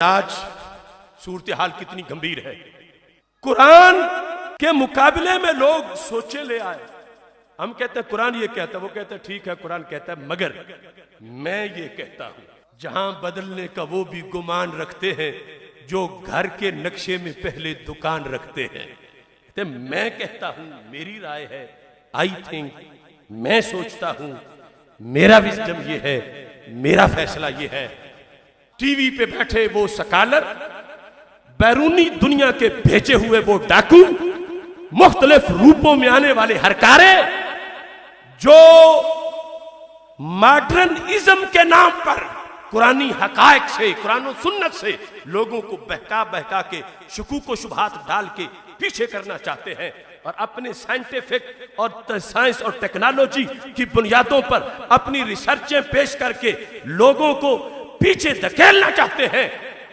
آج صورتحال کتنی گمبھیر ہے. قرآن کے مقابلے میں لوگ سوچے لے آئے. ہم کہتے ہیں قرآن یہ کہتا ہے, وہ کہتا ہے ٹھیک ہے قرآن کہتا ہے, مگر میں یہ کہتا ہوں. جہاں بدلنے کا وہ بھی گمان رکھتے ہیں جو گھر کے نقشے میں پہلے دکان رکھتے ہیں. میں کہتا ہوں, میری رائے ہے, آئی تھنک, میں سوچتا ہوں, میرا وزڈم یہ ہے, میرا فیصلہ یہ ہے. ٹی وی پہ بیٹھے وہ سکالر, بیرونی دنیا کے بھیجے ہوئے وہ ڈاکو, مختلف روپوں میں آنے والے ہرکارے, جو ماڈرن ازم کے نام پر قرآنی حقائق سے, قرآن و سنت سے لوگوں کو بہکا بہکا کے شکوک و شبہات ڈال کے پیچھے کرنا چاہتے ہیں, اور اپنے سائنٹیفک اور سائنس اور ٹیکنالوجی کی بنیادوں پر اپنی ریسرچیں پیش کر کے لوگوں کو پیچھے دھکیلنا چاہتے ہیں.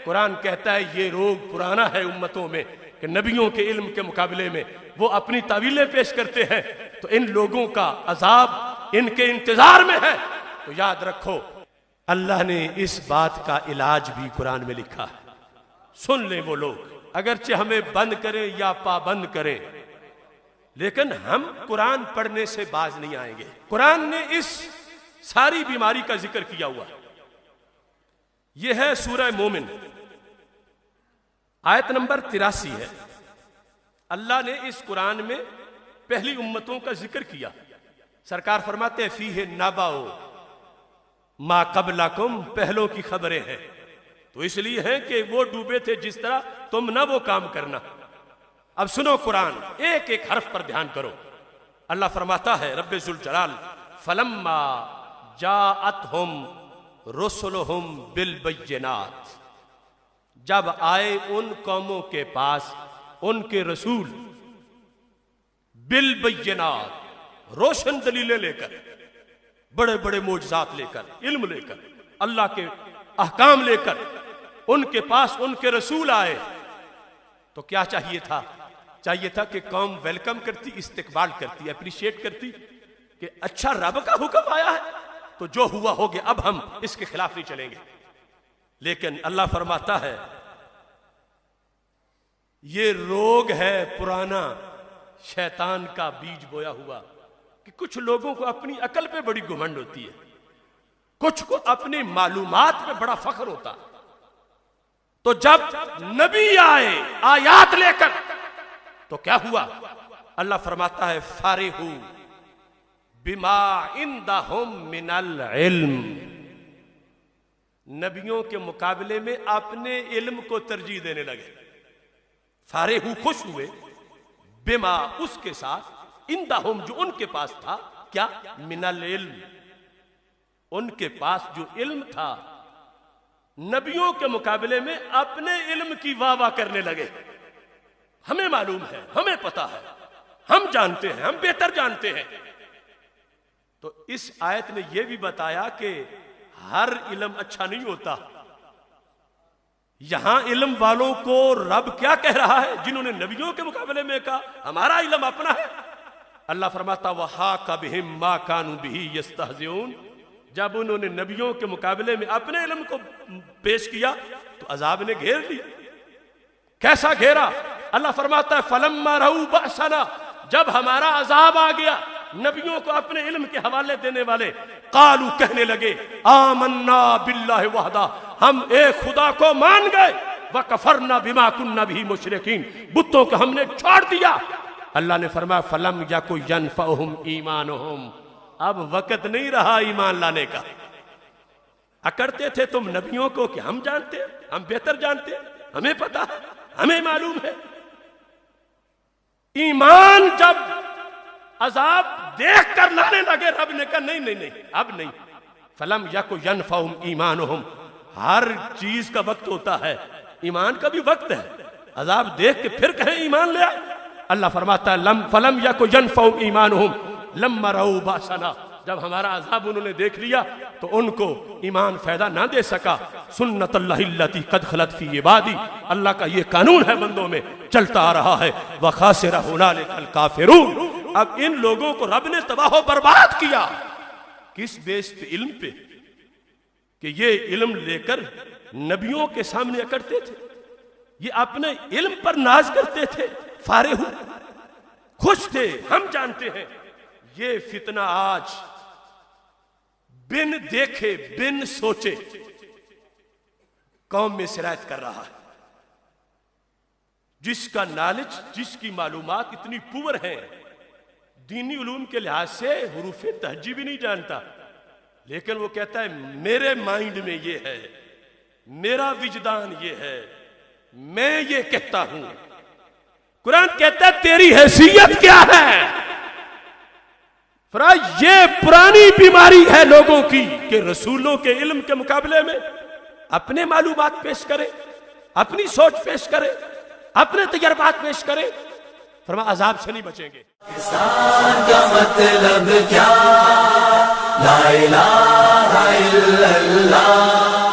قرآن کہتا ہے یہ روگ پرانا ہے امتوں میں کہ نبیوں کے علم کے مقابلے میں وہ اپنی تعویلیں پیش کرتے ہیں, تو ان لوگوں کا عذاب ان کے انتظار میں ہے. تو یاد رکھو, اللہ نے اس بات کا علاج بھی قرآن میں لکھا ہے. سن لیں وہ لوگ, اگرچہ ہمیں بند کریں یا پابند کریں, لیکن ہم قرآن پڑھنے سے باز نہیں آئیں گے. قرآن نے اس ساری بیماری کا ذکر کیا ہوا. یہ ہے سورہ مومن, آیت نمبر 83 ہے. اللہ نے اس قرآن میں پہلی امتوں کا ذکر کیا. سرکار فرماتے ہیں فیہ نبأ ما قبلکم, پہلوں کی خبریں ہیں. تو اس لیے ہے کہ وہ ڈوبے تھے جس طرح, تم نہ وہ کام کرنا. اب سنو قرآن, ایک ایک حرف پر دھیان کرو. اللہ فرماتا ہے رب ذوالجلال, فلما جاءتہم رسلہم بالبینات, جب آئے ان قوموں کے پاس ان کے رسول بالبینات, روشن دلیلیں لے کر, بڑے بڑے معجزات لے کر, علم لے کر, اللہ کے احکام لے کر ان کے پاس ان کے رسول آئے, تو کیا چاہیے تھا؟ چاہیے تھا کہ قوم ویلکم کرتی, استقبال کرتی, اپریشیٹ کرتی کہ اچھا رب کا حکم آیا ہے تو جو ہوا ہو گیا, اب ہم اس کے خلاف نہیں چلیں گے. لیکن اللہ فرماتا ہے یہ روگ ہے پرانا, شیطان کا بیج بویا ہوا, کہ کچھ لوگوں کو اپنی عقل پہ بڑی گھمنڈ ہوتی ہے, کچھ کو اپنی معلومات پہ بڑا فخر ہوتا. تو جب نبی آئے آیات لے کر تو کیا ہوا؟ اللہ فرماتا ہے فارحو بما عندہم من العلم, نبیوں کے مقابلے میں اپنے علم کو ترجیح دینے لگے. فارحو, خوش ہوئے, بما, اس کے ساتھ, عندہم, جو ان کے پاس تھا, کیا؟ من العلم, ان کے پاس جو علم تھا. نبیوں کے مقابلے میں اپنے علم کی واہ واہ کرنے لگے. ہمیں معلوم ہے, ہمیں پتا ہے, ہم جانتے ہیں, ہم بہتر جانتے ہیں. تو اس آیت نے یہ بھی بتایا کہ ہر علم اچھا نہیں ہوتا. یہاں علم والوں کو رب کیا کہہ رہا ہے؟ جنہوں نے نبیوں کے مقابلے میں کہا ہمارا علم اپنا ہے. اللہ فرماتا وَحَاقَ بِهِم مَّا كَانُوا بِهِ يَسْتَهْزِئُونَ, جب انہوں نے نبیوں کے مقابلے میں اپنے علم کو پیش کیا تو عذاب نے گھیر لیا. کیسا گھیرا؟ اللہ فرماتا ہے فَلَمَّا رَأَوْا بَأْسَنَا, جب ہمارا عذاب آ گیا, نبیوں کو اپنے علم کے حوالے دینے والے قالوا, کہنے لگے آمنا باللہ وحدہ, ہم ایک خدا کو مان گئے, وَكَفَرْنَا بِمَا كُنَّا بِهِ مُشْرِكِينَ, بتوں کو ہم نے چھوڑ دیا. اللہ نے فرمایا فَلَمْ يَكُ يَنْفَعُهُمْ إِيمَانُهُمْ, اب وقت نہیں رہا ایمان لانے کا. اکڑتے تھے تم نبیوں کو کہ ہم جانتے ہیں, ہم بہتر جانتے ہیں, ہمیں پتا ہے, ہمیں معلوم ہے. ایمان جب عذاب دیکھ کر لانے لگے, رب نے کہا نہیں نہیں نہیں, اب نہیں. فَلَمْ يَكُ يَنْفَعُهُمْ إِيمَانُهُمْ, ہر چیز کا وقت ہوتا ہے, ایمان کا بھی وقت ہے. عذاب دیکھ کے پھر کہیں ایمان لے آئے. اللہ فرماتا ہے فَلَمْ يَكُ يَنْفَعُهُمْ إِيمَانُهُمْ لَمَّا رَأَوْا بَأْسَنَا, جب ہمارا عذاب انہوں نے دیکھ لیا تو ان کو ایمان فائدہ نہ دے سکا. سنت اللہ التی قد خلت فی عبادی, اللہ کا یہ قانون ہے بندوں میں چلتا آ رہا ہے. وَخَاسِرَ هُنَالِكَ الْكَافِرُونَ, اب ان لوگوں کو رب نے تباہ و برباد کیا. کس بیس پہ؟ علم پہ, کہ یہ علم لے کر نبیوں کے سامنے اکڑتے تھے، یہ اپنے علم پر ناز کرتے تھے، فارغ خوش تھے. ہم جانتے ہیں یہ فتنہ آج بن دیکھے بن سوچے قوم میں سرایت کر رہا ہے. جس کا نالج، جس کی معلومات اتنی پور ہیں، دینی علوم کے لحاظ سے حروف تہجی بھی نہیں جانتا، لیکن وہ کہتا ہے میرے مائنڈ میں یہ ہے، میرا وجدان یہ ہے، میں یہ کہتا ہوں. قرآن کہتا ہے تیری حیثیت کیا ہے؟ یہ پرانی بیماری ہے لوگوں کی کہ رسولوں کے علم کے مقابلے میں اپنے معلومات پیش کرے، اپنی سوچ پیش کرے، اپنے تجربات پیش کرے. فرمایا عذاب سے نہیں بچیں گے. انسان کا مطلب کیا؟ لا الہ الا اللہ.